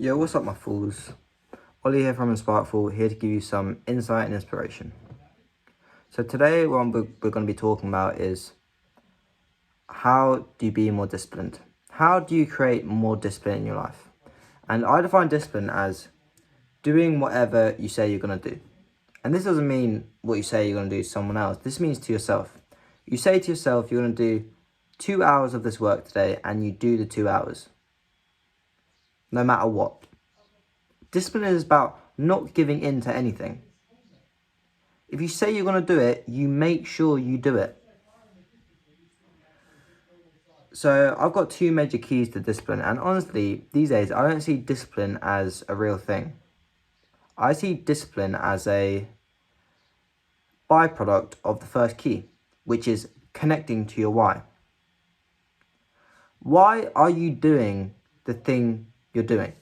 Yo, what's up, my fools? Ollie here from Sparkful, here to give you some insight and inspiration. So today, what we're going to be talking about is how do you be more disciplined? How do you create more discipline in your life? And I define discipline as doing whatever you say you're going to do. And this doesn't mean what you say you're going to do to someone else. This means to yourself. You say to yourself you're going to do 2 hours of this work today, and you do the 2 hours. No matter what. Discipline is about not giving in to anything. If you say you're going to do it, you make sure you do it. So I've got 2 major keys to discipline, and honestly, these days I don't see discipline as a real thing. I see discipline as a byproduct of the first key, which is connecting to your why. Why are you doing the thing you're doing?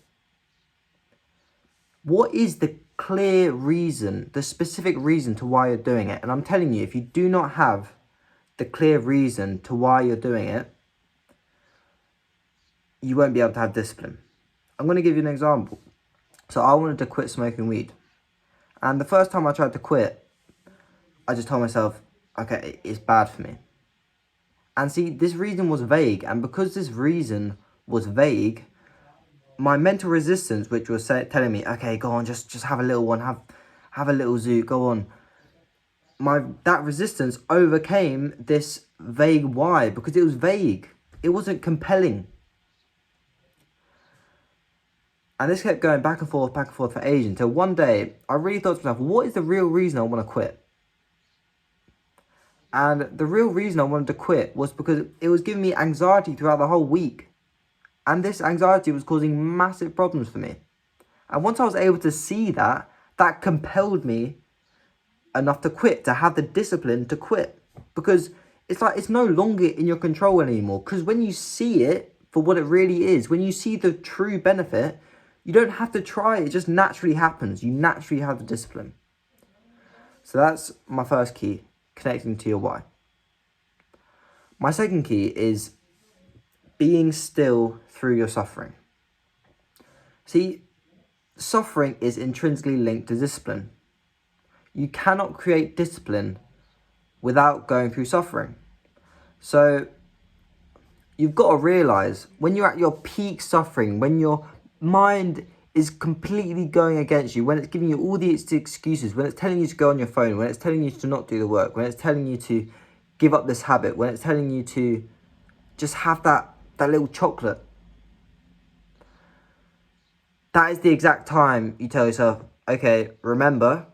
What is the clear reason, the specific reason to why you're doing it? And I'm telling you, if you do not have the clear reason to why you're doing it, you won't be able to have discipline. I'm going to give you an example. So I wanted to quit smoking weed. And the first time I tried to quit, I just told myself, okay, it's bad for me. And see, this reason was vague. And because this reason was vague, my mental resistance, which was telling me, okay, go on, just have a little one, have a little zoo, go on. That resistance overcame this vague why, because it was vague. It wasn't compelling. And this kept going back and forth for ages, until one day I really thought to myself, what is the real reason I want to quit? And the real reason I wanted to quit was because it was giving me anxiety throughout the whole week. And this anxiety was causing massive problems for me. And once I was able to see that, that compelled me enough to quit, to have the discipline to quit. Because it's like it's no longer in your control anymore. Because when you see it for what it really is, when you see the true benefit, you don't have to try. It just naturally happens. You naturally have the discipline. So that's my first key, connecting to your why. My second key is being still through your suffering. See, suffering is intrinsically linked to discipline. You cannot create discipline without going through suffering. So you've got to realize when you're at your peak suffering, when your mind is completely going against you, when it's giving you all these excuses, when it's telling you to go on your phone, when it's telling you to not do the work, when it's telling you to give up this habit, when it's telling you to just have that little chocolate. That is the exact time you tell yourself, okay, remember,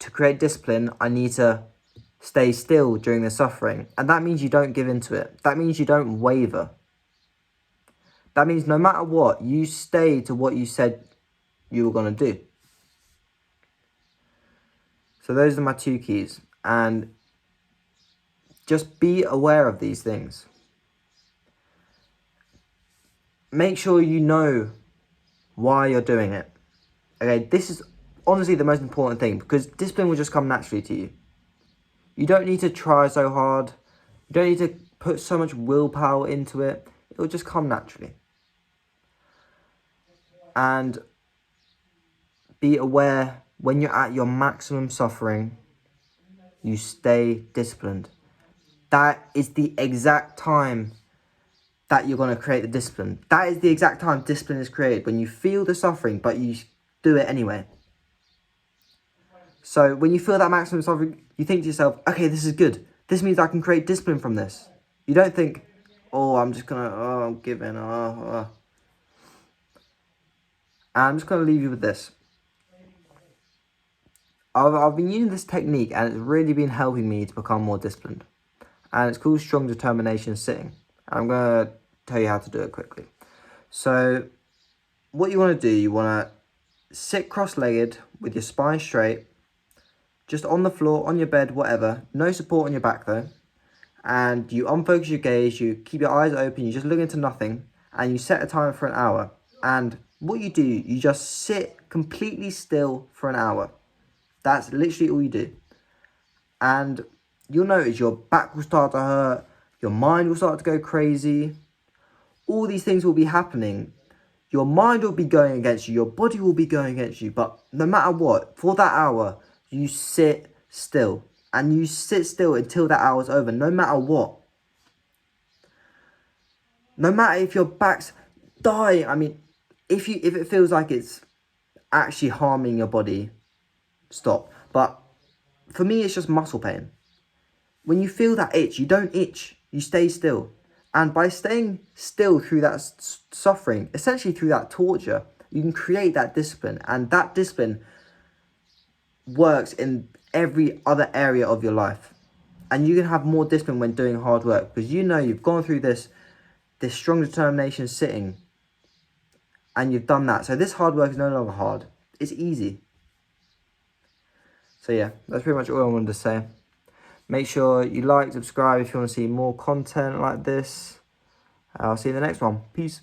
to create discipline, I need to stay still during the suffering. And that means you don't give into it. That means you don't waver. That means no matter what, you stay to what you said you were going to do. So those are my 2 keys. And just be aware of these things. Make sure you know why you're doing it. Okay, this is honestly the most important thing, because discipline will just come naturally to you. You don't need to try so hard. You don't need to put so much willpower into it. It will just come naturally. And be aware, when you're at your maximum suffering, you stay disciplined. That is the exact time that you're going to create the discipline. That is the exact time discipline is created, when you feel the suffering, but you do it anyway. So when you feel that maximum suffering, you think to yourself, okay, this is good. This means I can create discipline from this. You don't think, I'm just going to, I'm giving, And I'm just going to leave you with this. I've been using this technique, and it's really been helping me to become more disciplined. And it's called strong determination sitting. And I'm going to tell you how to do it quickly. So what you want to do, you want to sit cross-legged with your spine straight, just on the floor, on your bed, whatever. No support on your back though. And you unfocus your gaze, you keep your eyes open, you just look into nothing, and you set a timer for an hour. And what you do, you just sit completely still for an hour. That's literally all you do. And you'll notice your back will start to hurt, your mind will start to go crazy. All these things will be happening Your mind will be going against you. Your body will be going against you. But no matter what, for that hour, you sit still. And you sit still until that hour's over, no matter what. No matter if your back's dying. I mean, if it feels like it's actually harming your body, stop. But for me, it's just muscle pain. When you feel that itch, you don't itch. You stay still. And by staying still through that suffering, essentially through that torture, you can create that discipline. And that discipline works in every other area of your life. And you can have more discipline when doing hard work. Because you know you've gone through this strong determination sitting. And you've done that. So this hard work is no longer hard. It's easy. So yeah, that's pretty much all I wanted to say. Make sure you like, subscribe if you want to see more content like this. I'll see you in the next one. Peace.